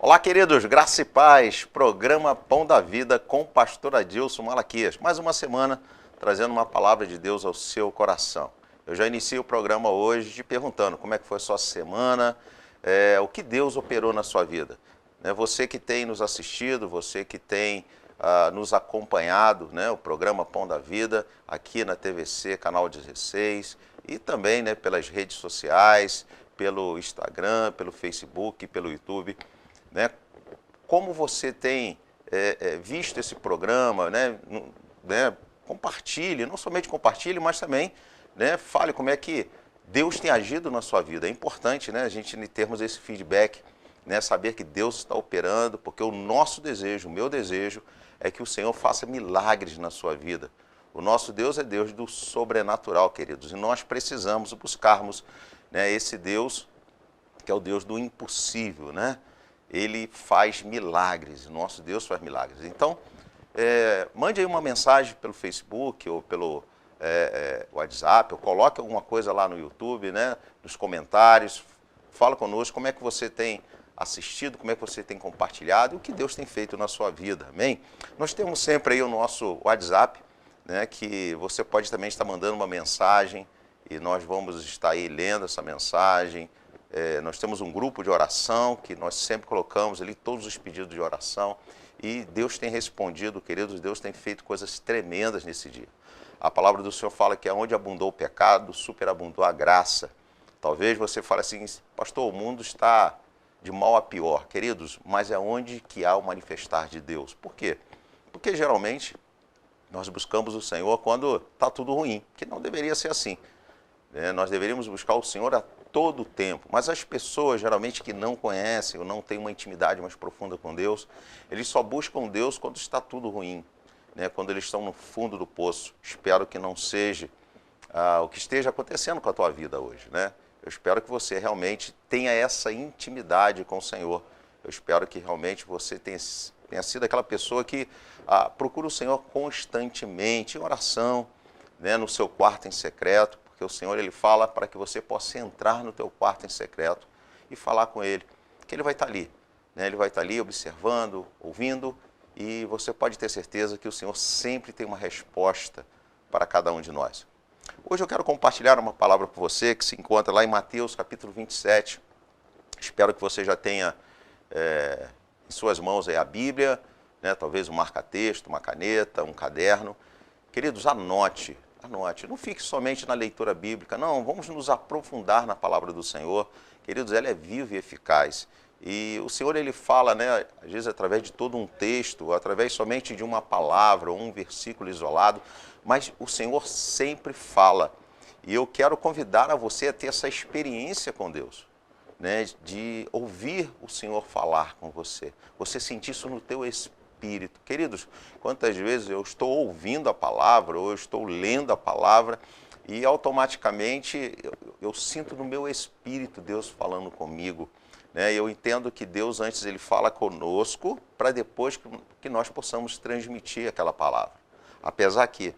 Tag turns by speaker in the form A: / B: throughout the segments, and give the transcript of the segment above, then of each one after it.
A: Olá, queridos, graça e paz, programa Pão da Vida com o pastor Adilson Malaquias. Mais uma semana trazendo uma palavra de Deus ao seu coração. Eu já iniciei o programa hoje te perguntando como é que foi a sua semana, o que Deus operou na sua vida. Você que tem nos assistido, você que tem nos acompanhado, o programa Pão da Vida, aqui na TVC, canal 16, e também pelas redes sociais, pelo Instagram, pelo Facebook, pelo YouTube. Como você tem visto esse programa, compartilhe, não somente compartilhe, mas também fale como é que Deus tem agido na sua vida. É importante a gente termos esse feedback, saber que Deus está operando, porque o nosso desejo, o meu desejo, é que o Senhor faça milagres na sua vida. O nosso Deus é Deus do sobrenatural, queridos, e nós precisamos buscarmos esse Deus que é o Deus do impossível, Ele faz milagres, nosso Deus faz milagres. Então, mande aí uma mensagem pelo Facebook ou pelo WhatsApp, ou coloque alguma coisa lá no YouTube, nos comentários. Fala conosco como é que você tem assistido, como é que você tem compartilhado e o que Deus tem feito na sua vida, amém? Nós temos sempre aí o nosso WhatsApp, que você pode também estar mandando uma mensagem e nós vamos estar aí lendo essa mensagem. Nós temos um grupo de oração que nós sempre colocamos ali todos os pedidos de oração e Deus tem respondido, queridos, Deus tem feito coisas tremendas nesse dia. A palavra do Senhor fala que onde abundou o pecado, superabundou a graça. Talvez você fale assim, pastor, o mundo está de mal a pior, queridos, mas é onde que há o manifestar de Deus. Por quê? Porque geralmente nós buscamos o Senhor quando está tudo ruim, que não deveria ser assim. Nós deveríamos buscar o Senhor a todo o tempo, mas as pessoas geralmente que não conhecem ou não têm uma intimidade mais profunda com Deus, eles só buscam Deus quando está tudo ruim, quando eles estão no fundo do poço. Espero que não seja o que esteja acontecendo com a tua vida hoje, Eu espero que você realmente tenha essa intimidade com o Senhor. Eu espero que realmente você tenha sido aquela pessoa que procura o Senhor constantemente em oração, no seu quarto em secreto, porque o Senhor ele fala para que você possa entrar no teu quarto em secreto e falar com Ele, que Ele vai estar ali. Ele vai estar ali observando, ouvindo, e você pode ter certeza que o Senhor sempre tem uma resposta para cada um de nós. Hoje eu quero compartilhar uma palavra com você que se encontra lá em Mateus capítulo 27. Espero que você já tenha em suas mãos aí a Bíblia, talvez um marca-texto, uma caneta, um caderno. Queridos, anote, não fique somente na leitura bíblica, não, vamos nos aprofundar na palavra do Senhor. Queridos, ela é viva e eficaz. E o Senhor, ele fala, às vezes através de todo um texto, através somente de uma palavra ou um versículo isolado, mas o Senhor sempre fala. E eu quero convidar a você a ter essa experiência com Deus, de ouvir o Senhor falar com você, você sentir isso no teu espírito. Queridos, quantas vezes eu estou ouvindo a palavra ou eu estou lendo a palavra e automaticamente eu sinto no meu espírito Deus falando comigo. Eu entendo que Deus antes ele fala conosco para depois que nós possamos transmitir aquela palavra. Apesar que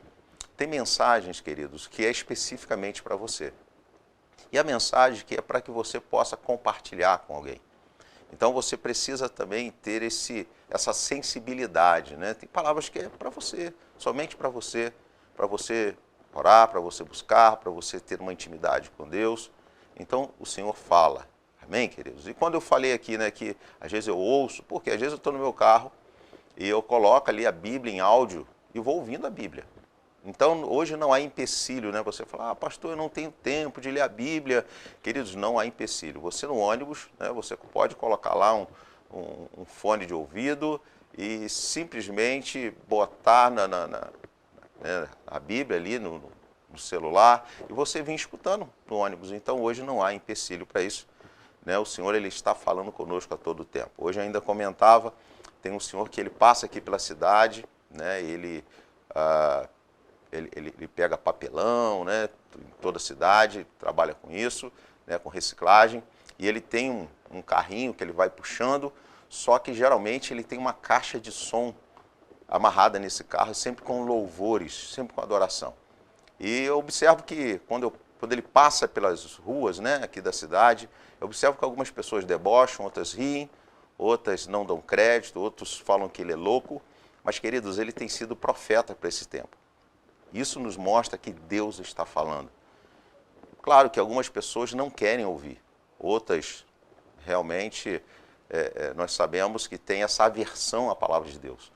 A: tem mensagens, queridos, que é especificamente para você. E a mensagem que é para que você possa compartilhar com alguém. Então você precisa também ter essa sensibilidade, Tem palavras que é para você, somente para você orar, para você buscar, para você ter uma intimidade com Deus. Então o Senhor fala, amém, queridos? E quando eu falei aqui, que às vezes eu ouço, porque às vezes eu estou no meu carro e eu coloco ali a Bíblia em áudio e vou ouvindo a Bíblia. Então, hoje não há empecilho, Você fala, pastor, eu não tenho tempo de ler a Bíblia. Queridos, não há empecilho. Você no ônibus, você pode colocar lá um fone de ouvido e simplesmente botar a Bíblia ali no celular e você vir escutando no ônibus. Então, hoje não há empecilho para isso. O Senhor ele está falando conosco a todo tempo. Hoje ainda comentava tem um senhor que ele passa aqui pela cidade, né? Ele pega papelão, né? Em toda a cidade, trabalha com isso, né? Com reciclagem. E ele tem um carrinho que ele vai puxando, só que geralmente ele tem uma caixa de som amarrada nesse carro, sempre com louvores, sempre com adoração. E eu observo que quando ele passa pelas ruas, né, aqui da cidade, eu observo que algumas pessoas debocham, outras riem, outras não dão crédito, outros falam que ele é louco. Mas, queridos, ele tem sido profeta para esse tempo. Isso nos mostra que Deus está falando. Claro que algumas pessoas não querem ouvir, outras realmente nós sabemos que tem essa aversão à palavra de Deus.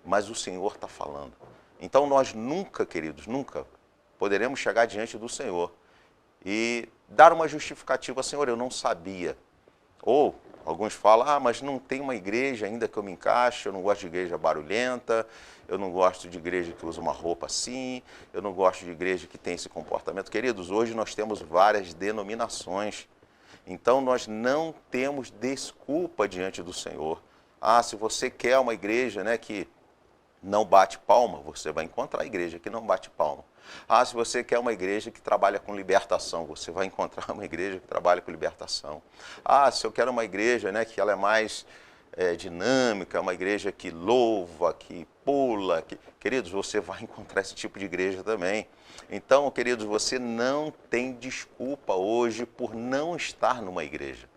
A: Mas o Senhor está falando. Então nós nunca, queridos, nunca poderemos chegar diante do Senhor e dar uma justificativa: Senhor, eu não sabia. Ou alguns falam: mas não tem uma igreja ainda que eu me encaixe, eu não gosto de igreja barulhenta, eu não gosto de igreja que usa uma roupa assim, eu não gosto de igreja que tem esse comportamento. Queridos, hoje nós temos várias denominações, então nós não temos desculpa diante do Senhor. Se você quer uma igreja, né, que não bate palma, você vai encontrar a igreja que não bate palma. Se você quer uma igreja que trabalha com libertação, você vai encontrar uma igreja que trabalha com libertação. Se eu quero uma igreja, né, que ela é mais dinâmica, uma igreja que louva, que pula, queridos, você vai encontrar esse tipo de igreja também. Então, queridos, você não tem desculpa hoje por não estar numa igreja.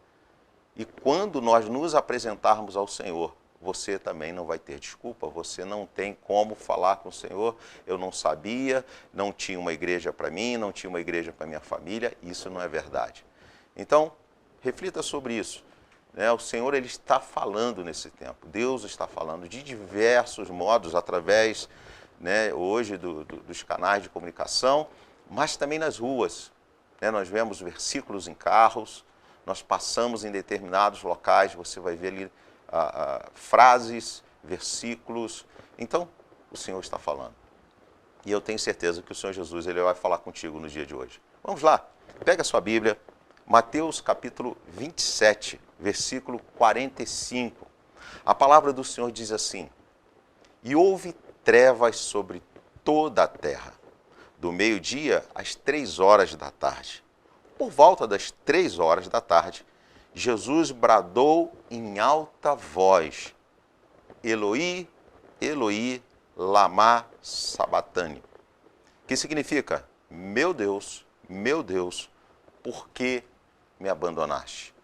A: E quando nós nos apresentarmos ao Senhor, você também não vai ter desculpa, você não tem como falar com o Senhor: eu não sabia, não tinha uma igreja para mim, não tinha uma igreja para minha família. Isso não é verdade. Então, reflita sobre isso. O Senhor, ele está falando nesse tempo, Deus está falando de diversos modos, através, né, hoje dos canais de comunicação, mas também nas ruas. Nós vemos versículos em carros, nós passamos em determinados locais, você vai ver ali frases, versículos. Então, o Senhor está falando. E eu tenho certeza que o Senhor Jesus, ele vai falar contigo no dia de hoje. Vamos lá, pega a sua Bíblia, Mateus capítulo 27, versículo 45. A palavra do Senhor diz assim: e houve trevas sobre toda a terra, do meio-dia às 3 horas da tarde. Por volta das 3 horas da tarde, Jesus bradou em alta voz: Eloi, Eloi, lama sabatani. Que significa: meu Deus, por que me abandonaste?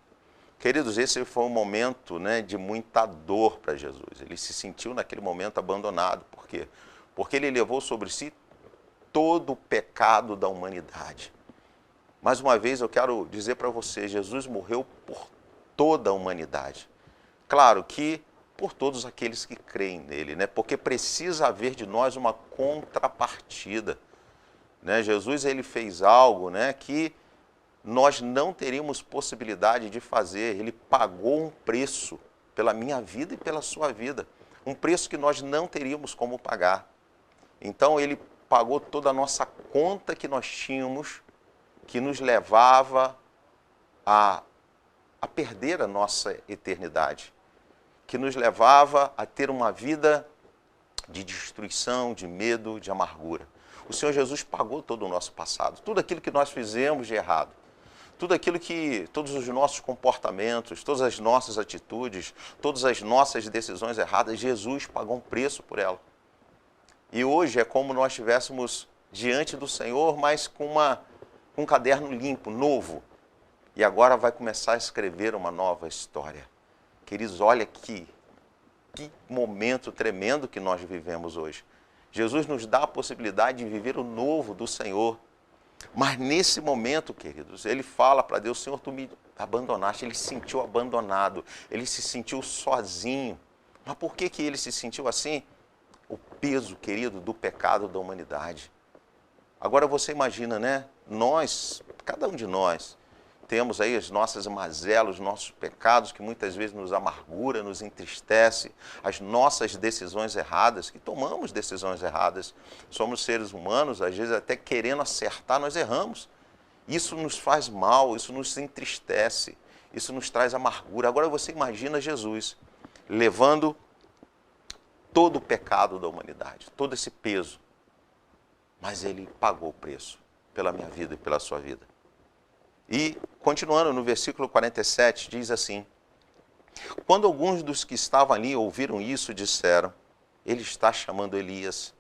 A: Queridos, esse foi um momento, né, de muita dor para Jesus. Ele se sentiu naquele momento abandonado. Por quê? Porque ele levou sobre si todo o pecado da humanidade. Mais uma vez eu quero dizer para você, Jesus morreu por toda a humanidade. Claro que por todos aqueles que creem nele, né? Porque precisa haver de nós uma contrapartida. Né? Jesus, ele fez algo, né, que nós não teríamos possibilidade de fazer. Ele pagou um preço pela minha vida e pela sua vida. Um preço que nós não teríamos como pagar. Então ele pagou toda a nossa conta que nós tínhamos, que nos levava a perder a nossa eternidade, que nos levava a ter uma vida de destruição, de medo, de amargura. O Senhor Jesus pagou todo o nosso passado, tudo aquilo que nós fizemos de errado, todos os nossos comportamentos, todas as nossas atitudes, todas as nossas decisões erradas, Jesus pagou um preço por ela. E hoje é como nós estivéssemos diante do Senhor, mas com um caderno limpo, novo. E agora vai começar a escrever uma nova história. Queridos, olha que momento tremendo que nós vivemos hoje. Jesus nos dá a possibilidade de viver o novo do Senhor. Mas nesse momento, queridos, ele fala para Deus: Senhor, tu me abandonaste. Ele se sentiu abandonado, ele se sentiu sozinho. Mas por que ele se sentiu assim? O peso, querido, do pecado da humanidade. Agora você imagina, né? Nós, cada um de nós, temos aí as nossas mazelas, os nossos pecados, que muitas vezes nos amargura, nos entristece, as nossas decisões erradas, que tomamos decisões erradas. Somos seres humanos, às vezes até querendo acertar, nós erramos. Isso nos faz mal, isso nos entristece, isso nos traz amargura. Agora você imagina Jesus levando todo o pecado da humanidade, todo esse peso. Mas ele pagou o preço pela minha vida e pela sua vida. E, continuando no versículo 47, diz assim: quando alguns dos que estavam ali ouviram isso, disseram: ele está chamando Elias.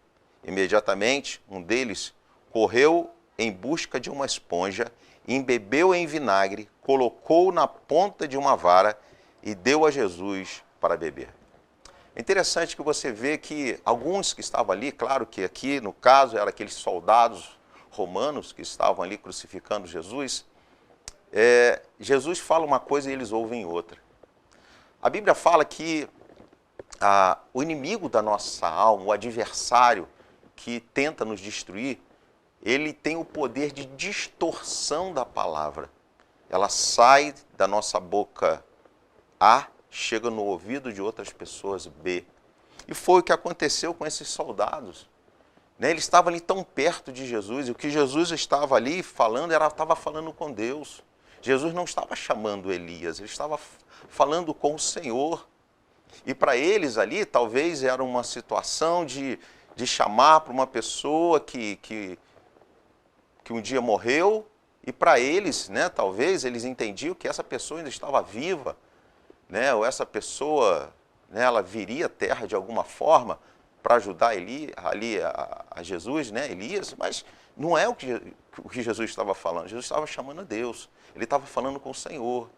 A: Imediatamente, um deles correu em busca de uma esponja, embebeu em vinagre, colocou na ponta de uma vara e deu a Jesus para beber. É interessante que você vê que alguns que estavam ali, claro que aqui no caso eram aqueles soldados romanos que estavam ali crucificando Jesus, Jesus fala uma coisa e eles ouvem outra. A Bíblia fala que o inimigo da nossa alma, o adversário que tenta nos destruir, ele tem o poder de distorção da palavra. Ela sai da nossa boca A, chega no ouvido de outras pessoas B. E foi o que aconteceu com esses soldados. Eles estavam ali tão perto de Jesus, e o que Jesus estava ali falando, estava falando com Deus. Jesus não estava chamando Elias, ele estava falando com o Senhor. E para eles ali, talvez era uma situação de chamar para uma pessoa que um dia morreu, e para eles, talvez eles entendiam que essa pessoa ainda estava viva, ou essa pessoa, ela viria à terra de alguma forma para ajudar a Jesus, Elias, mas não é o que Jesus estava falando. Jesus estava chamando a Deus, ele estava falando com o Senhor.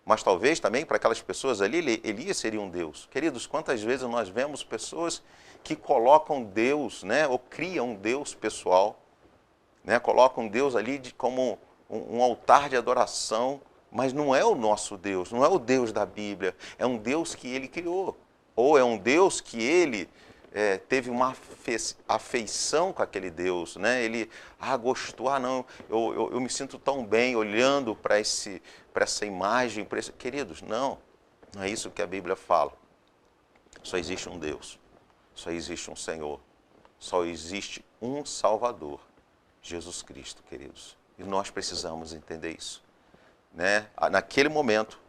A: Mas talvez também para aquelas pessoas ali, Elias seria um Deus. Queridos, quantas vezes nós vemos pessoas que colocam Deus, ou criam um Deus pessoal, colocam Deus ali como um altar de adoração, mas não é o nosso Deus, não é o Deus da Bíblia, é um Deus que ele criou, ou é um Deus que ele teve uma afeição com aquele Deus, ele gostou, não, eu me sinto tão bem olhando para essa imagem, queridos, não é isso que a Bíblia fala. Só existe um Deus, só existe um Senhor, só existe um Salvador, Jesus Cristo, queridos, e nós precisamos entender isso. Naquele momento,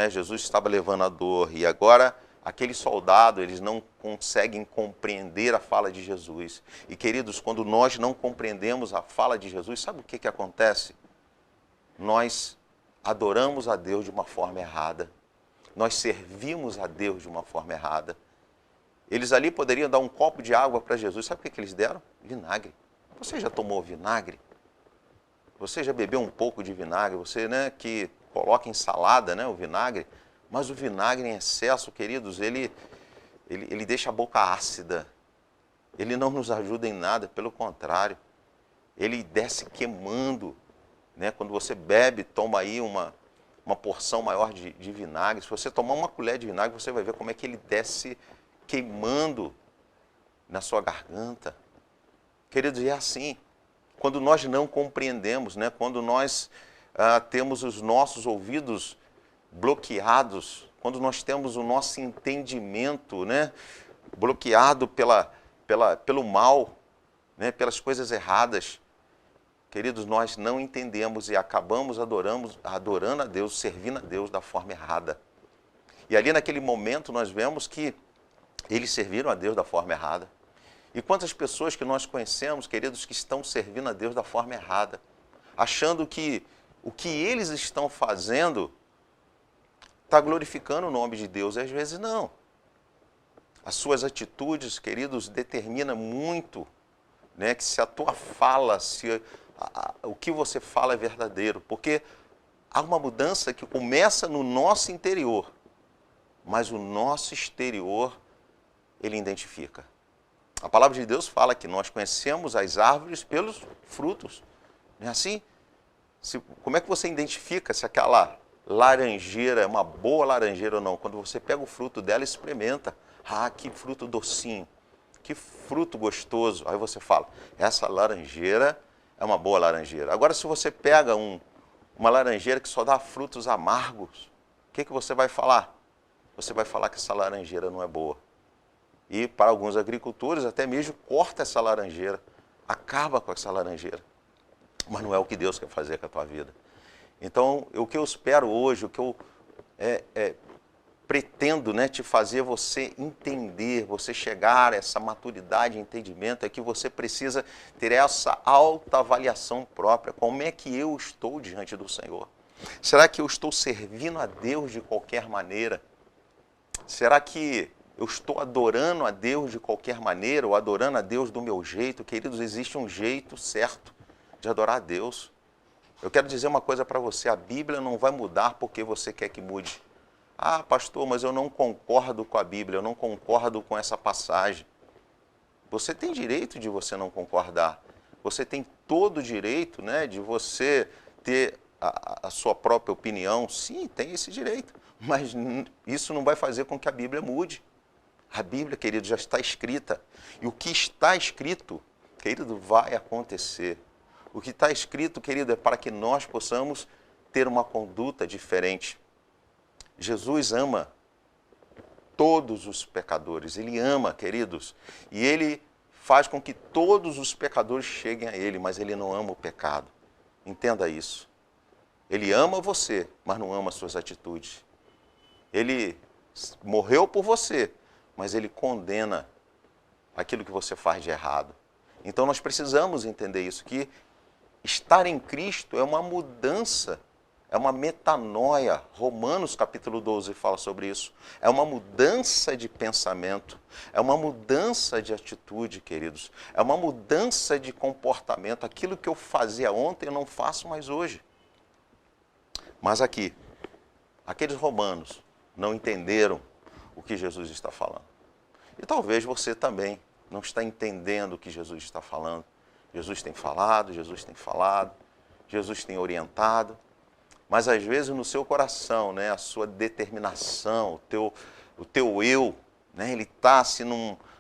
A: Jesus estava levando a dor, e agora aqueles soldados, eles não conseguem compreender a fala de Jesus. E queridos, quando nós não compreendemos a fala de Jesus, sabe o que acontece? Nós adoramos a Deus de uma forma errada, nós servimos a Deus de uma forma errada. Eles ali poderiam dar um copo de água para Jesus, sabe o que eles deram? Vinagre. Você já tomou vinagre? Você já bebeu um pouco de vinagre? Você, que coloca em salada, o vinagre, mas o vinagre em excesso, queridos, ele deixa a boca ácida. Ele não nos ajuda em nada, pelo contrário. Ele desce queimando. Quando você bebe, toma aí uma porção maior de vinagre. Se você tomar uma colher de vinagre, você vai ver como é que ele desce queimando na sua garganta. Queridos, é assim. Quando nós não compreendemos, quando nós temos os nossos ouvidos bloqueados, quando nós temos o nosso entendimento bloqueado pelo mal, pelas coisas erradas, queridos, nós não entendemos e acabamos adorando a Deus, servindo a Deus da forma errada. E ali naquele momento nós vemos que eles serviram a Deus da forma errada. E quantas pessoas que nós conhecemos, queridos, que estão servindo a Deus da forma errada, achando que o que eles estão fazendo está glorificando o nome de Deus, e às vezes não. As suas atitudes, queridos, determinam muito, que se a tua fala, o que você fala é verdadeiro, porque há uma mudança que começa no nosso interior, mas o nosso exterior, ele identifica. A palavra de Deus fala que nós conhecemos as árvores pelos frutos. Não é assim? Como é que você identifica se aquela laranjeira é uma boa laranjeira ou não? Quando você pega o fruto dela e experimenta. Que fruto docinho, que fruto gostoso. Aí você fala, essa laranjeira é uma boa laranjeira. Agora, se você pega uma laranjeira que só dá frutos amargos, o que você vai falar? Você vai falar que essa laranjeira não é boa. E para alguns agricultores, até mesmo corta essa laranjeira, acaba com essa laranjeira. Mas não é o que Deus quer fazer com a tua vida. Então, o que eu espero hoje, pretendo, né, te fazer você entender, você chegar a essa maturidade e entendimento, é que você precisa ter essa autoavaliação própria. Como é que eu estou diante do Senhor? Será que eu estou servindo a Deus de qualquer maneira? Será que eu estou adorando a Deus de qualquer maneira ou adorando a Deus do meu jeito? Queridos, existe um jeito certo de adorar a Deus. Eu quero dizer uma coisa para você, a Bíblia não vai mudar porque você quer que mude. Ah, pastor, mas eu não concordo com a Bíblia, eu não concordo com essa passagem. Você tem direito de você não concordar. Você tem todo o direito, né, de você ter a sua própria opinião. Sim, tem esse direito. Mas isso não vai fazer com que a Bíblia mude. A Bíblia, querido, já está escrita. E o que está escrito, querido, vai acontecer. O que está escrito, querido, é para que nós possamos ter uma conduta diferente. Jesus ama todos os pecadores. Ele ama, queridos. E Ele faz com que todos os pecadores cheguem a Ele, mas Ele não ama o pecado. Entenda isso. Ele ama você, mas não ama as suas atitudes. Ele morreu por você, mas Ele condena aquilo que você faz de errado. Então nós precisamos entender isso, que estar em Cristo é uma mudança, é uma metanoia. Romanos capítulo 12 fala sobre isso. É uma mudança de pensamento, é uma mudança de atitude, queridos. É uma mudança de comportamento. Aquilo que eu fazia ontem eu não faço mais hoje. Mas aqui, aqueles romanos não entenderam o que Jesus está falando. E talvez você também não está entendendo o que Jesus está falando. Jesus tem falado, Jesus tem orientado, mas às vezes no seu coração, né, a sua determinação, o teu eu, né, ele está assim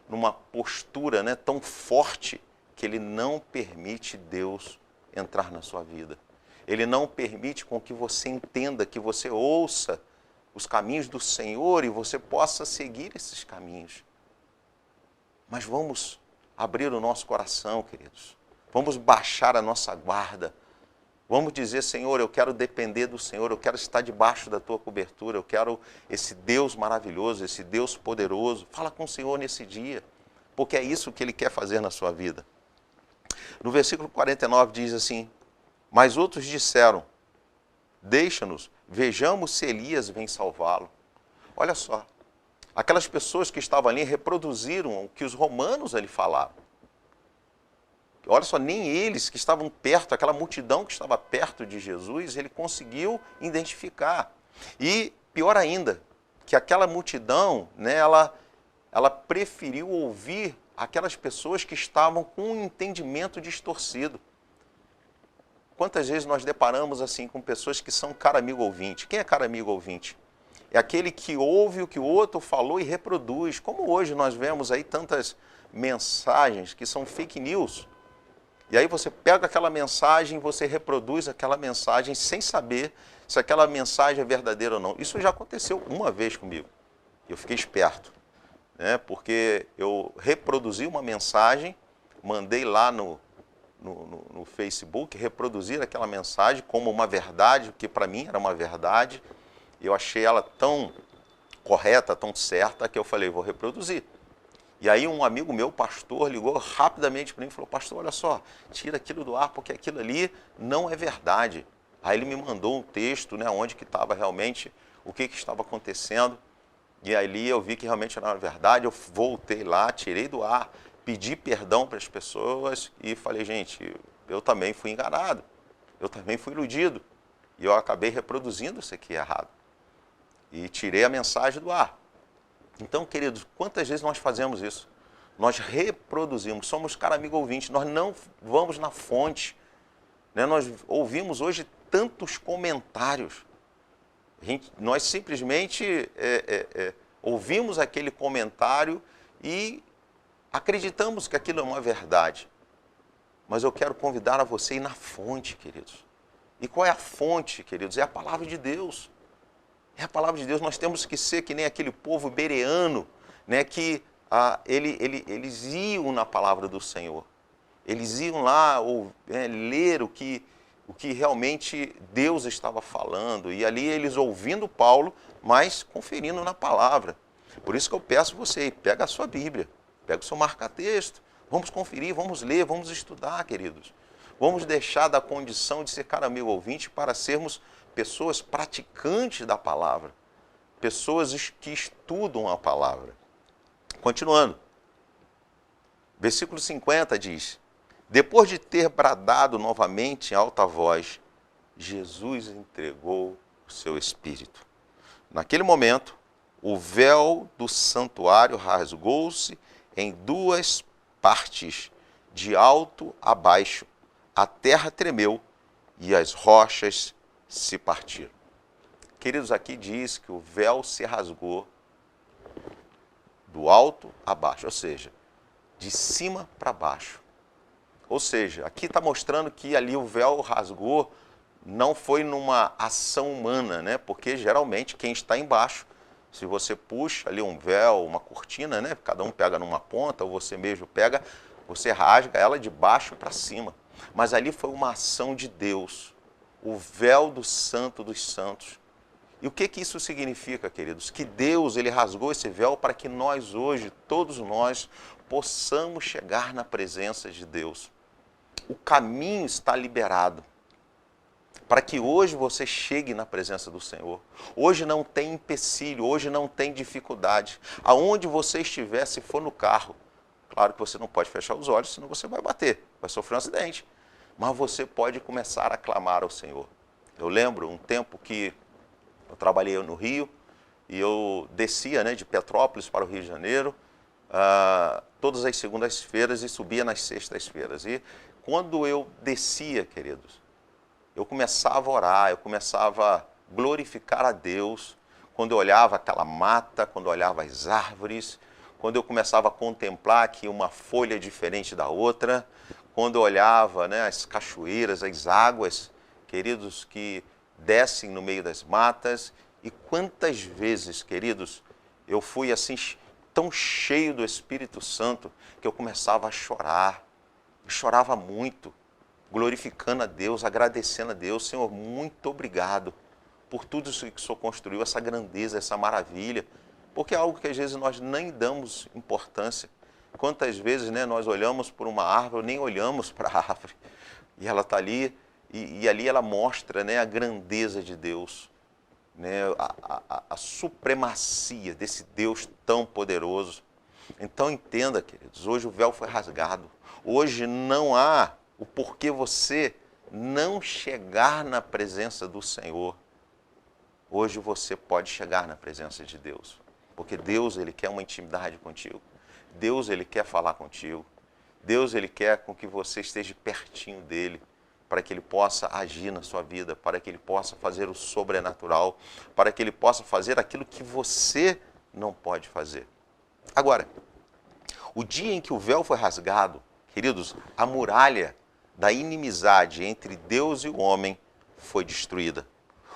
A: numa postura, né, tão forte que ele não permite Deus entrar na sua vida. Ele não permite com que você entenda, que você ouça os caminhos do Senhor e você possa seguir esses caminhos. Mas vamos abrir o nosso coração, queridos. Vamos baixar a nossa guarda. Vamos dizer, Senhor, eu quero depender do Senhor, eu quero estar debaixo da Tua cobertura, eu quero esse Deus maravilhoso, esse Deus poderoso. Fala com o Senhor nesse dia, porque é isso que Ele quer fazer na sua vida. No versículo 49 diz assim: mas outros disseram, deixa-nos, vejamos se Elias vem salvá-lo. Olha só, aquelas pessoas que estavam ali reproduziram o que os romanos ali falavam. Olha só, nem eles que estavam perto, aquela multidão que estava perto de Jesus, ele conseguiu identificar. E pior ainda, que aquela multidão, né, ela preferiu ouvir aquelas pessoas que estavam com um entendimento distorcido. Quantas vezes nós deparamos assim com pessoas que são cara amigo ouvinte? Quem é cara amigo ouvinte? É aquele que ouve o que o outro falou e reproduz. Como hoje nós vemos aí tantas mensagens que são fake news. E aí você pega aquela mensagem, você reproduz aquela mensagem sem saber se aquela mensagem é verdadeira ou não. Isso já aconteceu uma vez comigo. Eu fiquei esperto, né? Porque eu reproduzi uma mensagem, mandei lá no Facebook, reproduzir aquela mensagem como uma verdade, que para mim era uma verdade. Eu achei ela tão correta, tão certa, que eu falei, vou reproduzir. E aí um amigo meu, pastor, ligou rapidamente para mim e falou, pastor, olha só, tira aquilo do ar, porque aquilo ali não é verdade. Aí ele me mandou um texto, né, onde que estava realmente o que estava acontecendo. E ali eu vi que realmente era verdade, eu voltei lá, tirei do ar, pedi perdão para as pessoas e falei, gente, eu também fui enganado, eu também fui iludido. E eu acabei reproduzindo isso aqui errado. E tirei a mensagem do ar. Então, queridos, quantas vezes nós fazemos isso? Nós reproduzimos, somos cara amigo ouvinte, nós não vamos na fonte. Né? Nós ouvimos hoje tantos comentários. Nós simplesmente ouvimos aquele comentário e acreditamos que aquilo é uma verdade. Mas eu quero convidar a você a ir na fonte, queridos. E qual é a fonte, queridos? É a palavra de Deus. É a palavra de Deus. Nós temos que ser que nem aquele povo bereano, né, que eles iam na palavra do Senhor. Eles iam lá ler o que o que realmente Deus estava falando. E ali eles ouvindo Paulo, mas conferindo na palavra. Por isso que eu peço você, pega a sua Bíblia, pega o seu marca-texto, vamos conferir, vamos ler, vamos estudar, queridos. Vamos deixar da condição de ser cara amigo ouvinte para sermos pessoas praticantes da palavra, pessoas que estudam a palavra. Continuando, versículo 50 diz: depois de ter bradado novamente em alta voz, Jesus entregou o seu espírito. Naquele momento, o véu do santuário rasgou-se em duas partes, de alto a baixo. A terra tremeu e as rochas se partiram. Queridos, aqui diz que o véu se rasgou do alto a baixo, ou seja, de cima para baixo. Ou seja, aqui está mostrando que ali o véu rasgou, não foi numa ação humana, né? Porque geralmente quem está embaixo, se você puxa ali um véu, uma cortina, né? Cada um pega numa ponta, ou você mesmo pega, você rasga ela de baixo para cima. Mas ali foi uma ação de Deus, o véu do Santo dos Santos. E o que isso significa, queridos? Que Deus, ele rasgou esse véu para que nós hoje, todos nós, possamos chegar na presença de Deus. O caminho está liberado para que hoje você chegue na presença do Senhor. Hoje não tem empecilho, hoje não tem dificuldade. Aonde você estiver, se for no carro, claro que você não pode fechar os olhos, senão você vai bater, vai sofrer um acidente. Mas você pode começar a clamar ao Senhor. Eu lembro um tempo que eu trabalhei no Rio e eu descia, né, de Petrópolis para o Rio de Janeiro, todas as segundas-feiras e subia nas sextas-feiras. E quando eu descia, queridos, eu começava a orar, eu começava a glorificar a Deus. Quando eu olhava aquela mata, quando eu olhava as árvores, quando eu começava a contemplar que uma folha é diferente da outra, quando eu olhava, né, as cachoeiras, as águas, queridos, que descem no meio das matas. E quantas vezes, queridos, eu fui assim tão cheio do Espírito Santo que eu começava a chorar. Eu chorava muito, glorificando a Deus, agradecendo a Deus. Senhor, muito obrigado por tudo isso que o Senhor construiu, essa grandeza, essa maravilha. Porque é algo que às vezes nós nem damos importância. Quantas vezes, né, nós olhamos por uma árvore, nem olhamos para a árvore, e ela está ali, e ali ela mostra, né, a grandeza de Deus, né, a supremacia desse Deus tão poderoso. Então entenda, queridos, hoje o véu foi rasgado. Hoje não há o porquê você não chegar na presença do Senhor. Hoje você pode chegar na presença de Deus. Porque Deus, ele quer uma intimidade contigo. Deus, ele quer falar contigo. Deus, ele quer com que você esteja pertinho dele, para que ele possa agir na sua vida, para que ele possa fazer o sobrenatural, para que ele possa fazer aquilo que você não pode fazer. Agora, o dia em que o véu foi rasgado, queridos, a muralha da inimizade entre Deus e o homem foi destruída.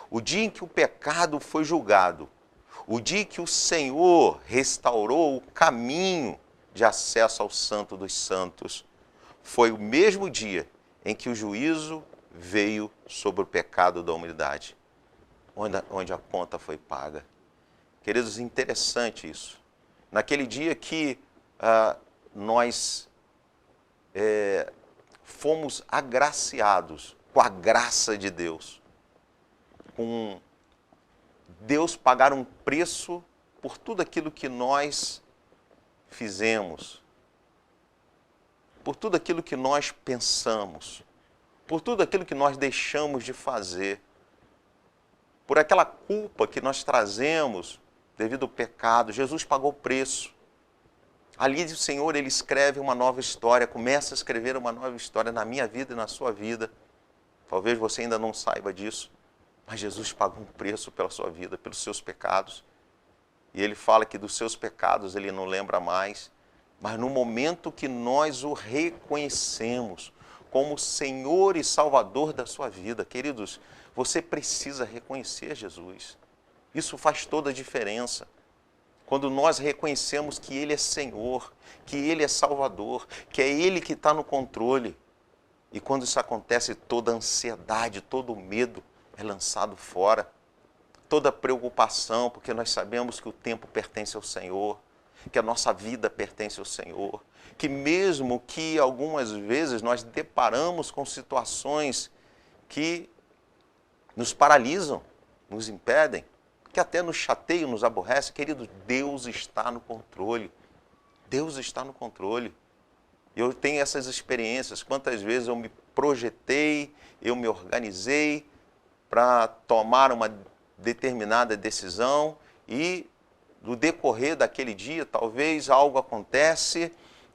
A: O dia em que o pecado foi julgado, o dia que o Senhor restaurou o caminho de acesso ao Santo dos Santos, foi o mesmo dia em que o juízo veio sobre o pecado da humanidade, onde a conta foi paga. Queridos, interessante isso. Naquele dia que nós fomos agraciados com a graça de Deus, com Deus pagar um preço por tudo aquilo que nós fizemos, por tudo aquilo que nós pensamos, por tudo aquilo que nós deixamos de fazer, por aquela culpa que nós trazemos devido ao pecado. Jesus pagou o preço. Ali o Senhor, ele escreve uma nova história, começa a escrever uma nova história na minha vida e na sua vida. Talvez você ainda não saiba disso, mas Jesus pagou um preço pela sua vida, pelos seus pecados. E ele fala que dos seus pecados ele não lembra mais. Mas no momento que nós o reconhecemos como Senhor e Salvador da sua vida, queridos, você precisa reconhecer Jesus. Isso faz toda a diferença. Quando nós reconhecemos que Ele é Senhor, que Ele é Salvador, que é Ele que está no controle. E quando isso acontece, toda a ansiedade, todo o medo é lançado fora. Toda a preocupação, porque nós sabemos que o tempo pertence ao Senhor, que a nossa vida pertence ao Senhor, que mesmo que algumas vezes nós deparamos com situações que nos paralisam, nos impedem, que até nos chateiam, nos aborrecem, querido, Deus está no controle. Deus está no controle. Eu tenho essas experiências, quantas vezes eu me projetei, eu me organizei para tomar uma determinada decisão e no decorrer daquele dia talvez algo acontece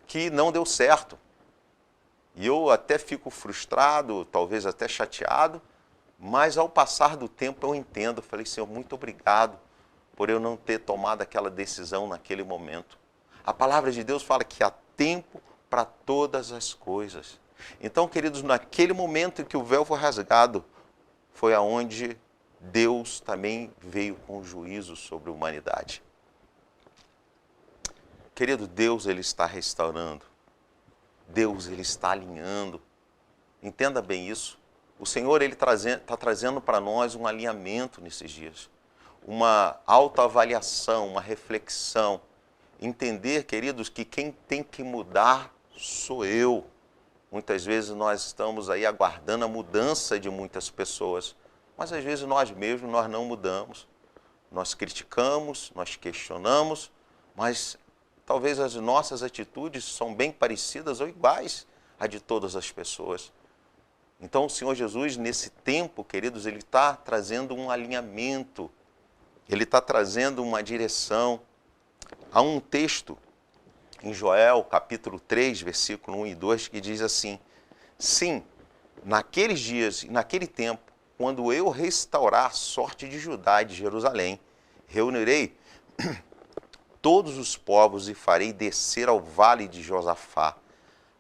A: que não deu certo. E eu até fico frustrado, talvez até chateado, mas ao passar do tempo eu entendo, falei, Senhor, muito obrigado por eu não ter tomado aquela decisão naquele momento. A palavra de Deus fala que há tempo para todas as coisas. Então, queridos, naquele momento em que o véu foi rasgado, foi aonde Deus também veio com juízo sobre a humanidade. Querido, Deus ele está restaurando. Deus ele está alinhando. Entenda bem isso. O Senhor ele está trazendo para nós um alinhamento nesses dias. Uma autoavaliação, uma reflexão. Entender, queridos, que quem tem que mudar sou eu. Muitas vezes nós estamos aí aguardando a mudança de muitas pessoas, mas às vezes nós mesmos nós não mudamos. Nós criticamos, nós questionamos, mas talvez as nossas atitudes são bem parecidas ou iguais à de todas as pessoas. Então o Senhor Jesus, nesse tempo, queridos, Ele está trazendo um alinhamento, Ele está trazendo uma direção. Há um texto em Joel, capítulo 3, versículo 1 e 2, que diz assim: sim, naqueles dias e naquele tempo, quando eu restaurar a sorte de Judá e de Jerusalém, reunirei todos os povos e farei descer ao vale de Josafá.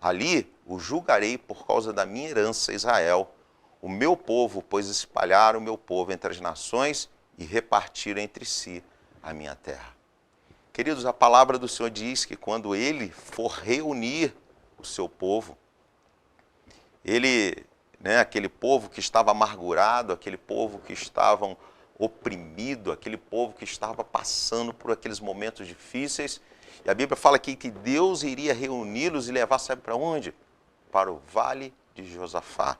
A: Ali o julgarei por causa da minha herança Israel, o meu povo, pois espalharam o meu povo entre as nações e repartiram entre si a minha terra. Queridos, a palavra do Senhor diz que quando Ele for reunir o seu povo, Ele, aquele povo que estava amargurado, aquele povo que estava oprimido, aquele povo que estava passando por aqueles momentos difíceis, e a Bíblia fala aqui que Deus iria reuni-los e levar, sabe para onde? Para o Vale de Josafá.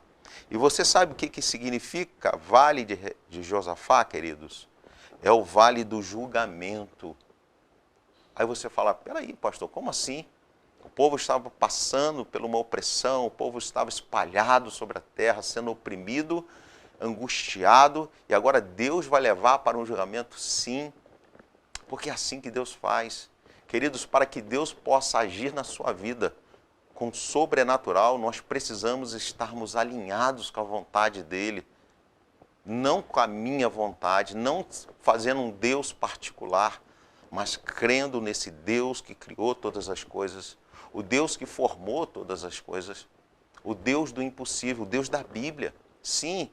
A: E você sabe o que significa Vale de Josafá, queridos? É o Vale do Julgamento. Aí você fala, peraí, pastor, como assim? O povo estava passando por uma opressão, o povo estava espalhado sobre a terra, sendo oprimido, angustiado, e agora Deus vai levar para um julgamento? Sim, porque é assim que Deus faz. Queridos, para que Deus possa agir na sua vida com o sobrenatural, nós precisamos estarmos alinhados com a vontade dEle, não com a minha vontade, não fazendo um Deus particular, mas crendo nesse Deus que criou todas as coisas, o Deus que formou todas as coisas, o Deus do impossível, o Deus da Bíblia. Sim,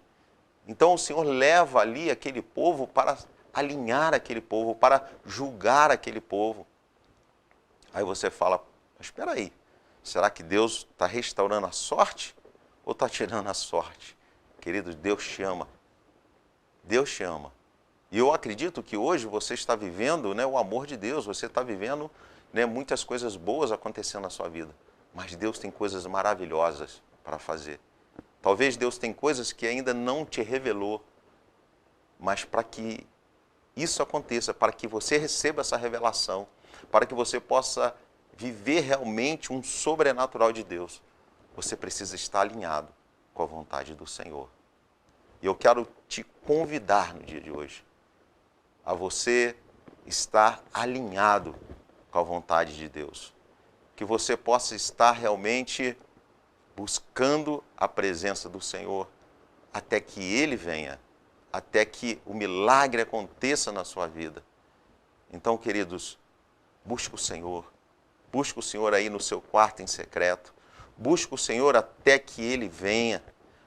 A: então o Senhor leva ali aquele povo para alinhar aquele povo, para julgar aquele povo. Aí você fala, mas espera aí, será que Deus está restaurando a sorte ou está tirando a sorte? Queridos, Deus te ama. Deus te ama. E eu acredito que hoje você está vivendo o amor de Deus, você está vivendo muitas coisas boas acontecendo na sua vida. Mas Deus tem coisas maravilhosas para fazer. Talvez Deus tem coisas que ainda não te revelou, mas para que isso aconteça, para que você receba essa revelação, para que você possa viver realmente um sobrenatural de Deus, você precisa estar alinhado com a vontade do Senhor. E eu quero te convidar no dia de hoje a você estar alinhado com a vontade de Deus. Que você possa estar realmente buscando a presença do Senhor até que Ele venha, até que o milagre aconteça na sua vida. Então, queridos, busque o Senhor aí no seu quarto em secreto, busque o Senhor até que Ele venha,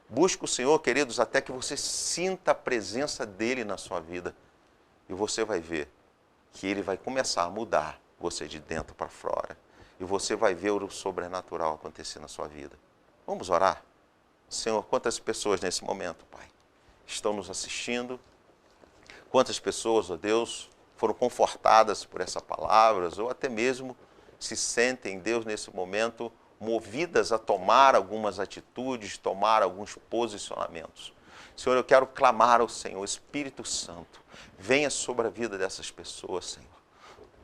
A: busque o Senhor, queridos, até que você sinta a presença dEle na sua vida. E você vai ver que Ele vai começar a mudar você de dentro para fora. E você vai ver o sobrenatural acontecer na sua vida. Vamos orar? Senhor, quantas pessoas nesse momento, Pai, estão nos assistindo, quantas pessoas, ó Deus, foram confortadas por essa palavra, ou até mesmo se sentem, Deus, nesse momento, movidas a tomar algumas atitudes, tomar alguns posicionamentos. Senhor, eu quero clamar ao Senhor, Espírito Santo, venha sobre a vida dessas pessoas, Senhor.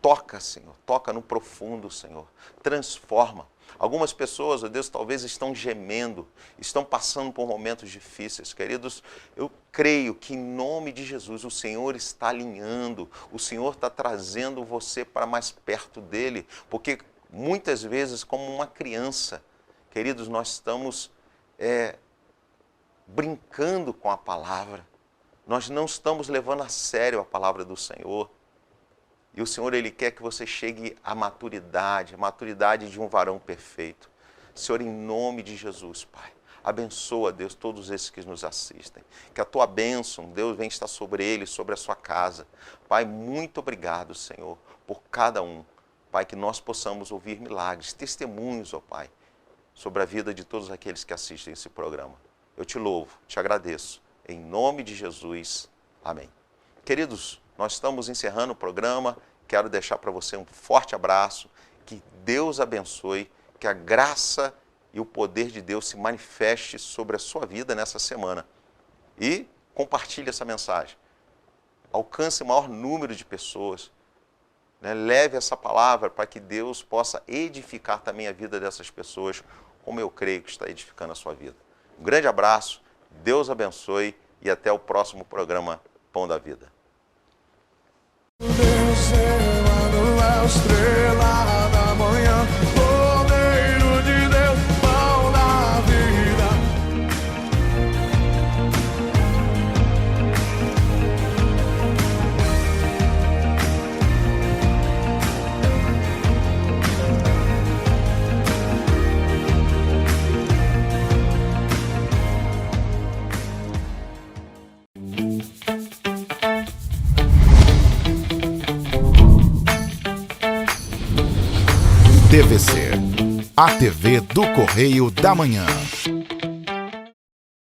A: Toca, Senhor, toca no profundo, Senhor. Transforma. Algumas pessoas, ó Deus, talvez estão gemendo, estão passando por momentos difíceis. Queridos, eu creio que em nome de Jesus o Senhor está alinhando, o Senhor está trazendo você para mais perto dEle, porque muitas vezes, como uma criança, queridos, nós estamos brincando com a palavra, nós não estamos levando a sério a palavra do Senhor. E o Senhor, Ele quer que você chegue à maturidade, a maturidade de um varão perfeito. Senhor, em nome de Jesus, Pai, abençoa, Deus, todos esses que nos assistem. Que a Tua bênção, Deus, venha estar sobre eles, sobre a sua casa. Pai, muito obrigado, Senhor, por cada um. Pai, que nós possamos ouvir milagres, testemunhos, ó Pai, sobre a vida de todos aqueles que assistem esse programa. Eu te louvo, te agradeço. Em nome de Jesus. Amém. Queridos, nós estamos encerrando o programa. Quero deixar para você um forte abraço. Que Deus abençoe, que a graça e o poder de Deus se manifeste sobre a sua vida nessa semana. E compartilhe essa mensagem. Alcance o maior número de pessoas. Leve essa palavra para que Deus possa edificar também a vida dessas pessoas, como eu creio que está edificando a sua vida. Um grande abraço, Deus abençoe e até o próximo programa Pão da Vida.
B: Deus é a estrela da manhã, Cordeiro de Deus, pão da vida.
C: TVC, a TV do Correio da Manhã.